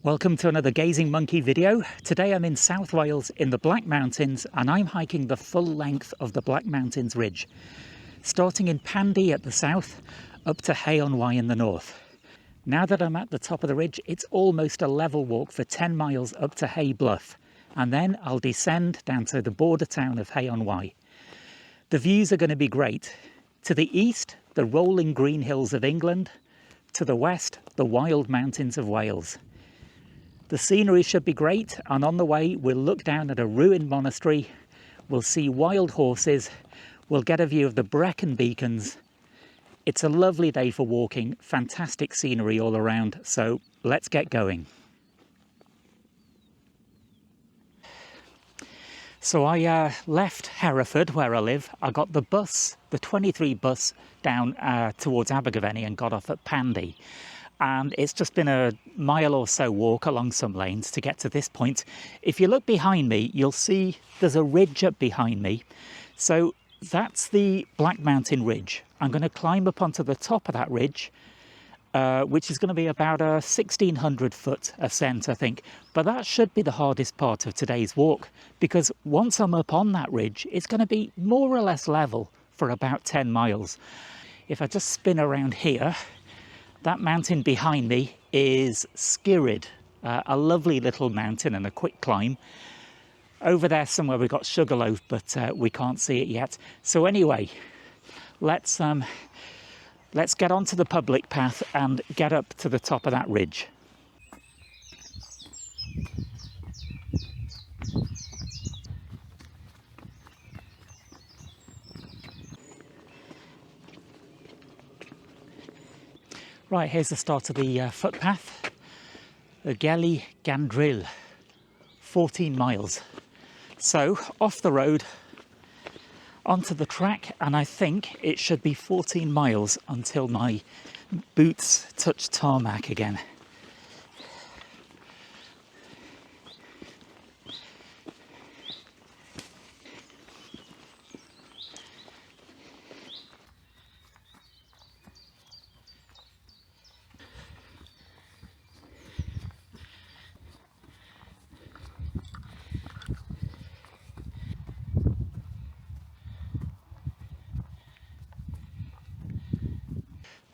Welcome to another Gazing Monkey video. Today I'm in South Wales in the Black Mountains and I'm hiking the full length of the Black Mountains Ridge, starting in Pandy at the south up to Hay-on-Wye in the north. Now that I'm at the top of the ridge, it's almost a level walk for 10 miles up to Hay Bluff, and then I'll descend down to the border town of Hay-on-Wye. The views are going to be great. To the east, the rolling green hills of England. To the west, the wild mountains of Wales. The scenery should be great, and on the way we'll look down at a ruined monastery, we'll see wild horses, we'll get a view of the Brecon Beacons. It's a lovely day for walking, fantastic scenery all around, so let's get going. So I left Hereford, where I live. I got the bus, the 23 bus, down towards Abergavenny and got off at Pandy. And it's just been a mile or so walk along some lanes to get to this point. If you look behind me, you'll see there's a ridge up behind me. So that's the Black Mountain Ridge. I'm going to climb up onto the top of that ridge, which is going to be about a 1,600 foot ascent, I think. But that should be the hardest part of today's walk, because once I'm up on that ridge, it's going to be more or less level for about 10 miles. If I just spin around here, that mountain behind me is Skirrid, a lovely little mountain and a quick climb. Over there somewhere we've got Sugarloaf, but we can't see it yet. So anyway, let's get onto the public path and get up to the top of that ridge. Right, here's the start of the footpath, the Gelly Gandrill, 14 miles. So off the road, onto the track, and I think it should be 14 miles until my boots touch tarmac again.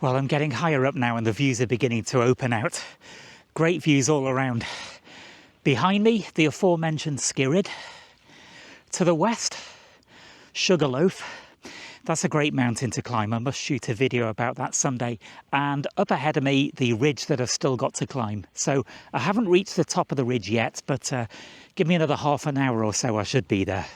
Well, I'm getting higher up now and the views are beginning to open out. Great views all around. Behind me, the aforementioned Skirrid. To the west, Sugarloaf. That's a great mountain to climb. I must shoot a video about that someday. And up ahead of me, the ridge that I've still got to climb. So I haven't reached the top of the ridge yet, but give me another half an hour or so, I should be there.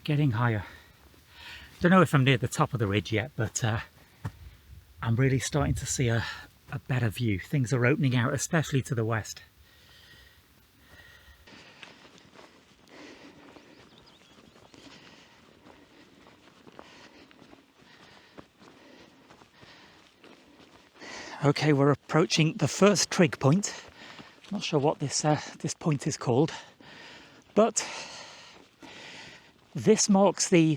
Getting higher. Don't know if I'm near the top of the ridge yet, but I'm really starting to see a better view. Things are opening out, especially to the west. Okay, we're approaching the first trig point. Not sure what this point is called, but this marks the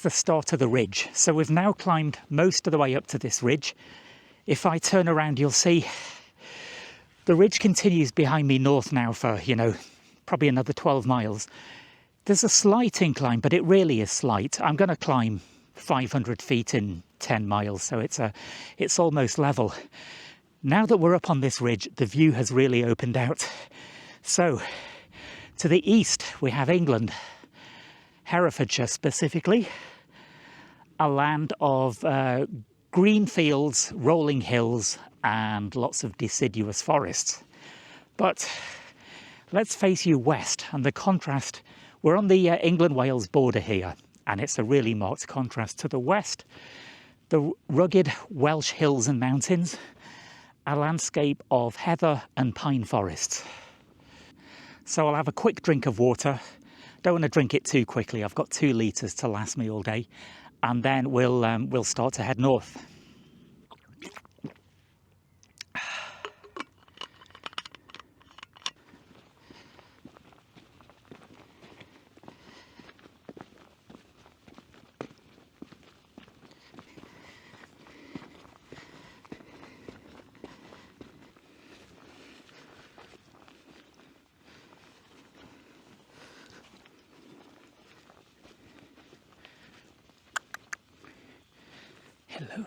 start of the ridge. So we've now climbed most of the way up to this ridge. If I turn around, you'll see the ridge continues behind me north now for, probably another 12 miles. There's a slight incline, but it really is slight. I'm going to climb 500 feet in 10 miles, so it's almost level. Now that we're up on this ridge, the view has really opened out. So to the east, we have England. Herefordshire specifically, a land of green fields, rolling hills and lots of deciduous forests. But let's face you west, and the contrast, we're on the England-Wales border here, and it's a really marked contrast. To the west, the rugged Welsh hills and mountains, a landscape of heather and pine forests. So I'll have a quick drink of water. Don't want to drink it too quickly. I've got 2 litres to last me all day. And then we'll start to head north. Hello.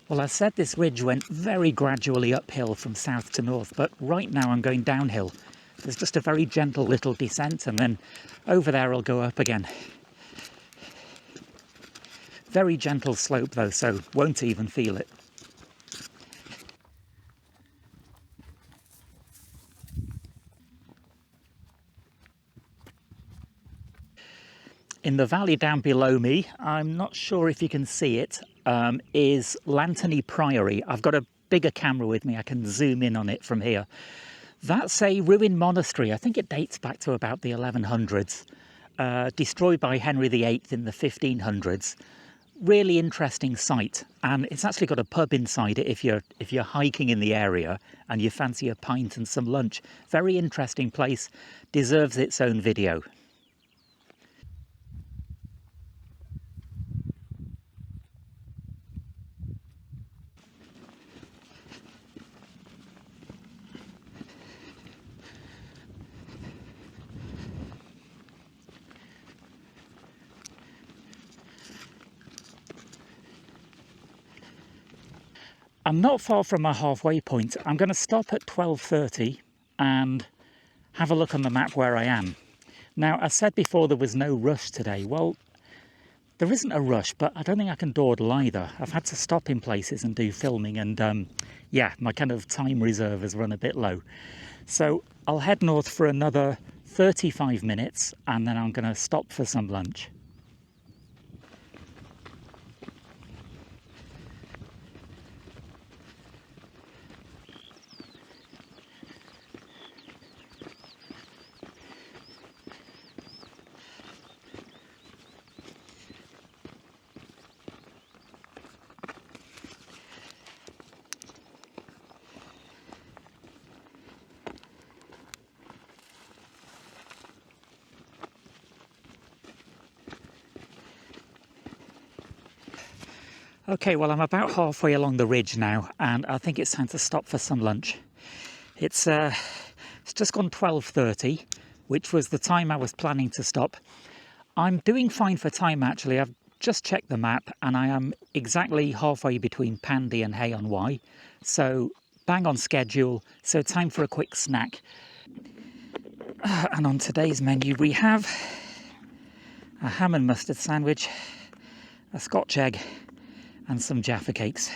Well, I said this ridge went very gradually uphill from south to north, but right now I'm going downhill. There's just a very gentle little descent, and then over there I'll go up again. Very gentle slope though, so won't even feel it. In the valley down below me, I'm not sure if you can see it, is Lanterney Priory. I've got a bigger camera with me, I can zoom in on it from here. That's a ruined monastery. I think it dates back to about the 1100s, destroyed by Henry VIII in the 1500s. Really interesting site, and it's actually got a pub inside it if you're hiking in the area and you fancy a pint and some lunch. Very interesting place, deserves its own video. I'm not far from my halfway point. I'm going to stop at 12:30 and have a look on the map where I am. Now, I said before there was no rush today. Well, there isn't a rush, but I don't think I can dawdle either. I've had to stop in places and do filming, and yeah, my kind of time reserve has run a bit low. So I'll head north for another 35 minutes, and then I'm going to stop for some lunch. Okay, well, I'm about halfway along the ridge now, and I think it's time to stop for some lunch. It's just gone 12:30, which was the time I was planning to stop. I'm doing fine for time, actually. I've just checked the map, and I am exactly halfway between Pandy and Hay-on-Wye, so bang on schedule. So time for a quick snack. And on today's menu, we have a ham and mustard sandwich, a Scotch egg, and some Jaffa cakes.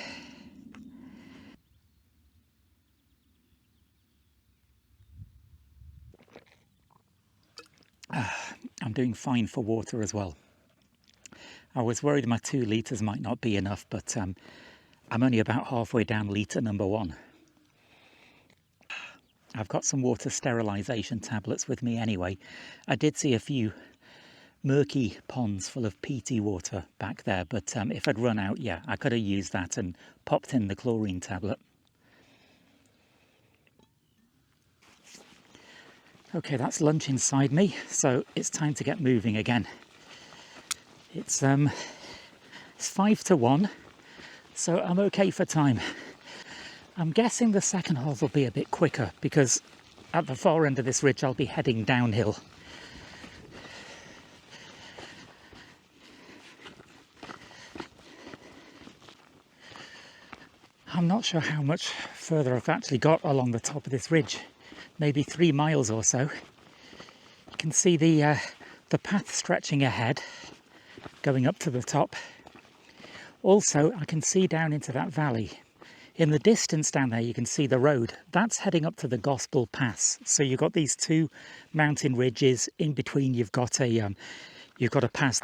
I'm doing fine for water as well. I was worried my 2 litres might not be enough, but I'm only about halfway down litre number 1. I've got some water sterilisation tablets with me anyway. I did see a few murky ponds full of peaty water back there, but if I'd run out, yeah, I could have used that and popped in the chlorine tablet. Okay, that's lunch inside me, so it's time to get moving again. It's 5 to 1, so I'm okay for time. I'm guessing the second half will be a bit quicker because at the far end of this ridge I'll be heading downhill. I'm not sure how much further I've actually got along the top of this ridge. Maybe 3 miles or so. You can see the path stretching ahead, going up to the top. Also, I can see down into that valley. In the distance down there, you can see the road. That's heading up to the Gospel Pass. So you've got these two mountain ridges. In between, you've got a pass.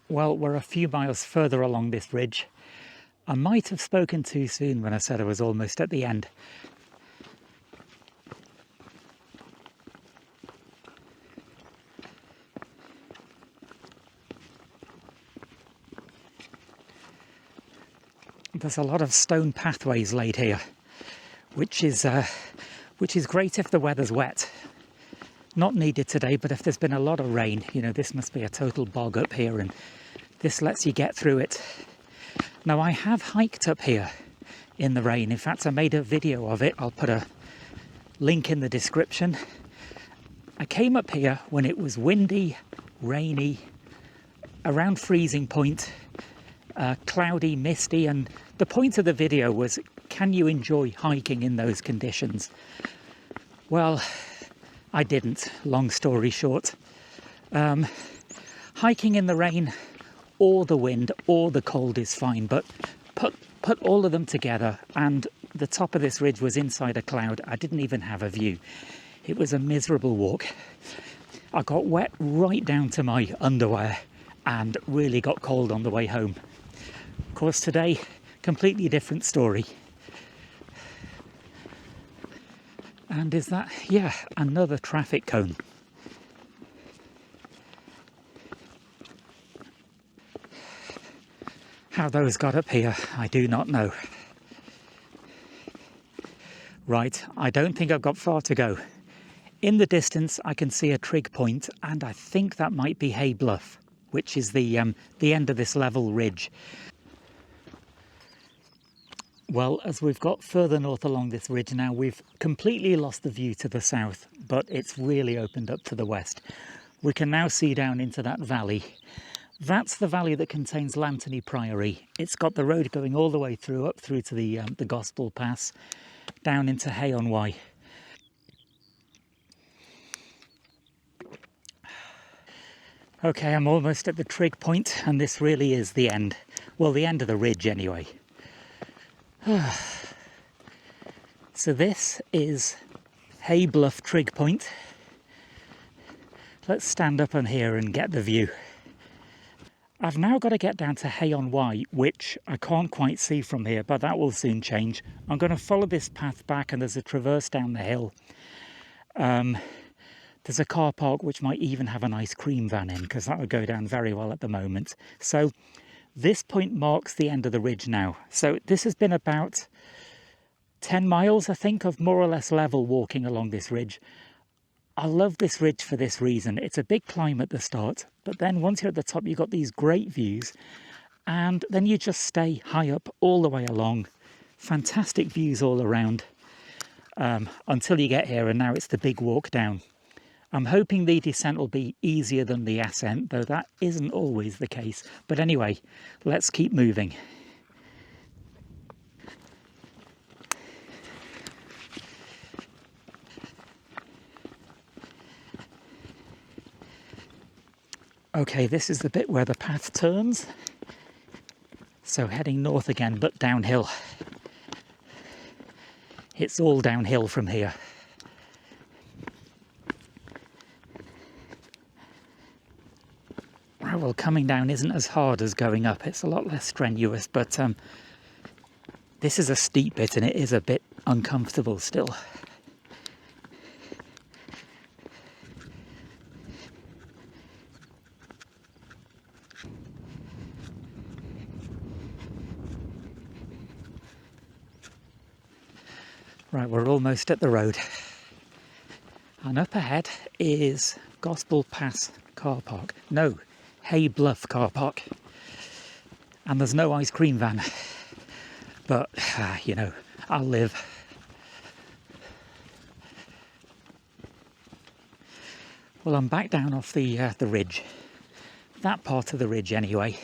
Well, we're a few miles further along this ridge. I might have spoken too soon when I said I was almost at the end. There's a lot of stone pathways laid here, which is great if the weather's wet. Not needed today, but if there's been a lot of rain, you know, this must be a total bog up here, and this lets you get through it. Now, I have hiked up here in the rain. In fact, I made a video of it. I'll put a link in the description. I came up here when it was windy, rainy, around freezing point, cloudy, misty, and the point of the video was, can you enjoy hiking in those conditions? Well, I didn't, long story short. Hiking in the rain or the wind or the cold is fine, but put all of them together, and the top of this ridge was inside a cloud. I didn't even have a view. It was a miserable walk. I got wet right down to my underwear and really got cold on the way home. Of course, today, completely different story. And is that, yeah, another traffic cone. How those got up here, I do not know. Right, I don't think I've got far to go. In the distance, I can see a trig point, and I think that might be Hay Bluff, which is the end of this level ridge. Well, as we've got further north along this ridge now, we've completely lost the view to the south, but it's really opened up to the west. We can now see down into that valley. That's the valley that contains Lantony Priory. It's got the road going all the way through, up through to the Gospel Pass, down into Hay-on-Wye. Okay, I'm almost at the trig point, and this really is the end. Well, the end of the ridge anyway. So this is Hay Bluff trig point. Let's stand up on here and get the view. I've now got to get down to Hay-on-Wye, which I can't quite see from here, but that will soon change. I'm going to follow this path back, and there's a traverse down the hill. There's a car park which might even have an ice cream van in, because that would go down very well at the moment. So this point marks the end of the ridge now. So this has been about 10 miles, I think, of more or less level walking along this ridge. I love this ridge for this reason. It's a big climb at the start, but then once you're at the top, you've got these great views, and then you just stay high up all the way along. Fantastic views all around until you get here, and now it's the big walk down. I'm hoping the descent will be easier than the ascent, though that isn't always the case. But anyway, let's keep moving. Okay, this is the bit where the path turns. So heading north again, but downhill. It's all downhill from here. Well, coming down isn't as hard as going up. It's a lot less strenuous, but this is a steep bit and it is a bit uncomfortable still. Right, we're almost at the road. And up ahead is Gospel Pass car park. No, Hay Bluff car park. And there's no ice cream van. But, you know, I'll live. Well, I'm back down off the ridge, that part of the ridge anyway.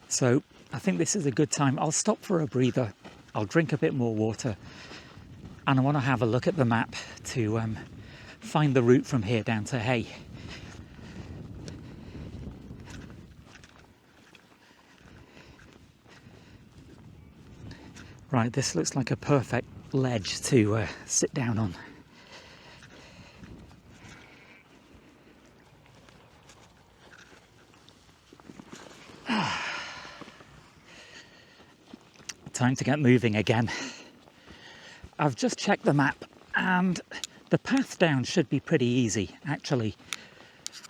So I think this is a good time. I'll stop for a breather. I'll drink a bit more water, and I want to have a look at the map to find the route from here down to Hay. Right, this looks like a perfect ledge to sit down on. Time to get moving again. I've just checked the map and the path down should be pretty easy, actually.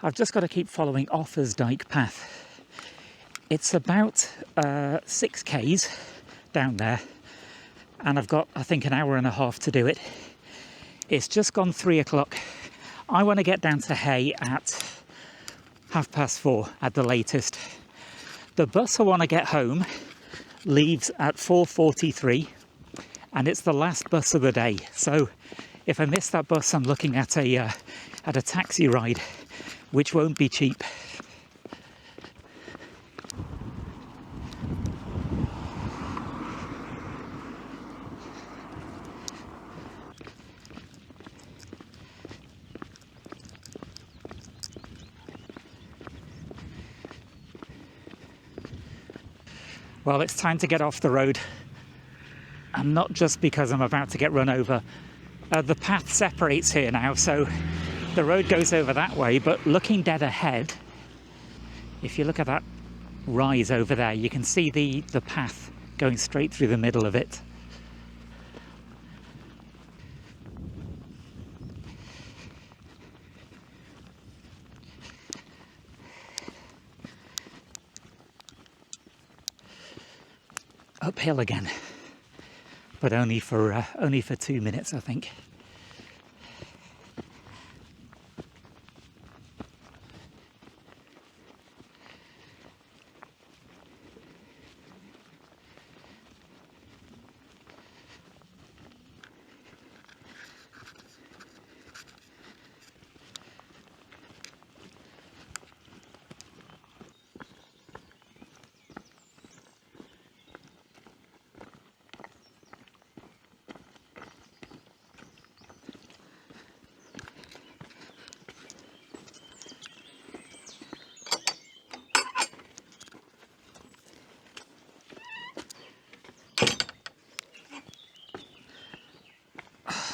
I've just got to keep following Offa's Dyke path. It's about 6 k's down there, and I've got, I think, an hour and a half to do it. It's just gone 3 o'clock. I want to get down to Hay at 4:30 at the latest. The bus I want to get home leaves at 4:43, and it's the last bus of the day. So if I miss that bus, I'm looking at a taxi ride, which won't be cheap. Well, it's time to get off the road, and not just because I'm about to get run over. The path separates here now, so the road goes over that way, but looking dead ahead, if you look at that rise over there, you can see the path going straight through the middle of it. Uphill again, but only for 2 minutes, I think.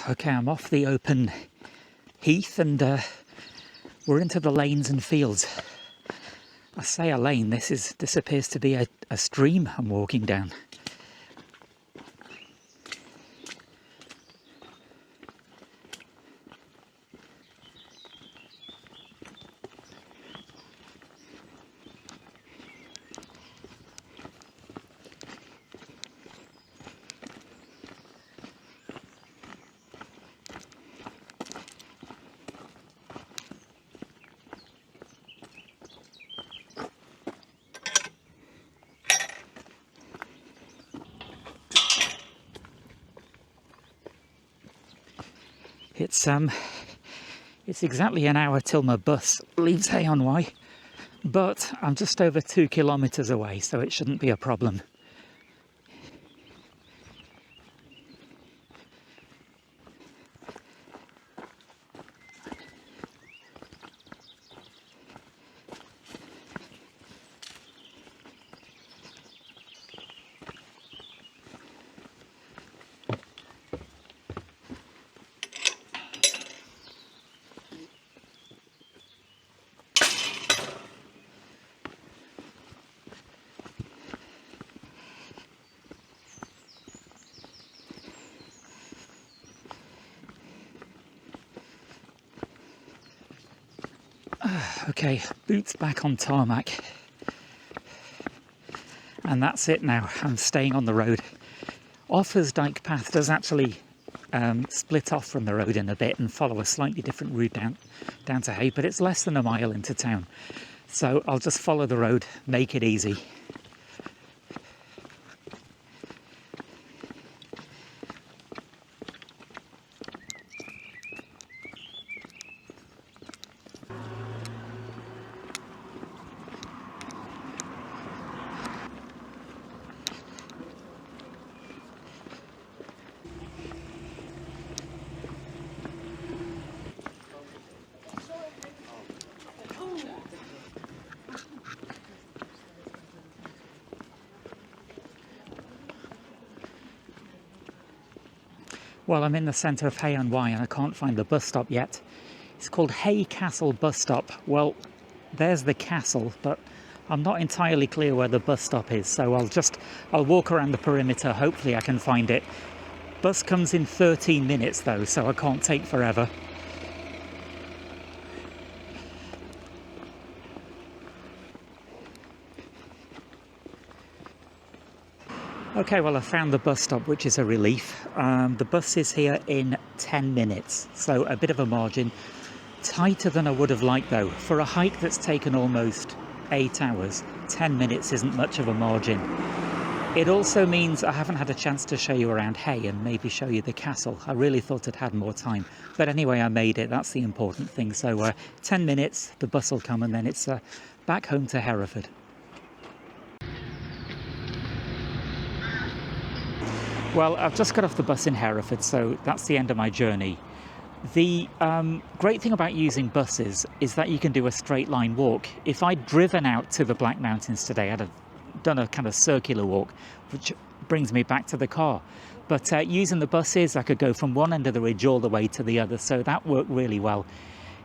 Okay, I'm off the open heath and we're into the lanes and fields. I say a lane, this appears to be a stream I'm walking down. It's exactly an hour till my bus leaves Hay-on-Wye, but I'm just over 2 kilometres away, so it shouldn't be a problem. Okay, boots back on tarmac. And that's it now, I'm staying on the road. Offa's Dyke path does actually split off from the road in a bit and follow a slightly different route down to Hay, but it's less than a mile into town. So I'll just follow the road, make it easy. Well, I'm in the centre of Hay-on-Wye and I can't find the bus stop yet. It's called Hay Castle Bus Stop. Well, there's the castle, but I'm not entirely clear where the bus stop is, so I'll walk around the perimeter. Hopefully I can find it. Bus comes in 13 minutes though, so I can't take forever. Okay, well, I found the bus stop, which is a relief. The bus is here in 10 minutes, so a bit of a margin. Tighter than I would have liked, though. For a hike that's taken almost 8 hours, 10 minutes isn't much of a margin. It also means I haven't had a chance to show you around Hay and maybe show you the castle. I really thought I'd had more time. But anyway, I made it. That's the important thing. So 10 minutes, the bus will come, and then it's back home to Hereford. Well, I've just got off the bus in Hereford, so that's the end of my journey. The great thing about using buses is that you can do a straight line walk. If I'd driven out to the Black Mountains today, I'd have done a kind of circular walk, which brings me back to the car. But using the buses, I could go from one end of the ridge all the way to the other, so that worked really well.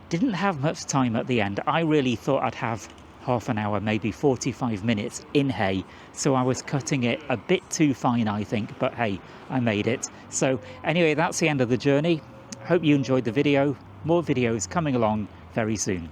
Didn't have much time at the end. I really thought I'd have half an hour, maybe 45 minutes in Hay, so I was cutting it a bit too fine, I think, but hey, I made it. So anyway, that's the end of the journey. Hope you enjoyed the video. More videos coming along very soon.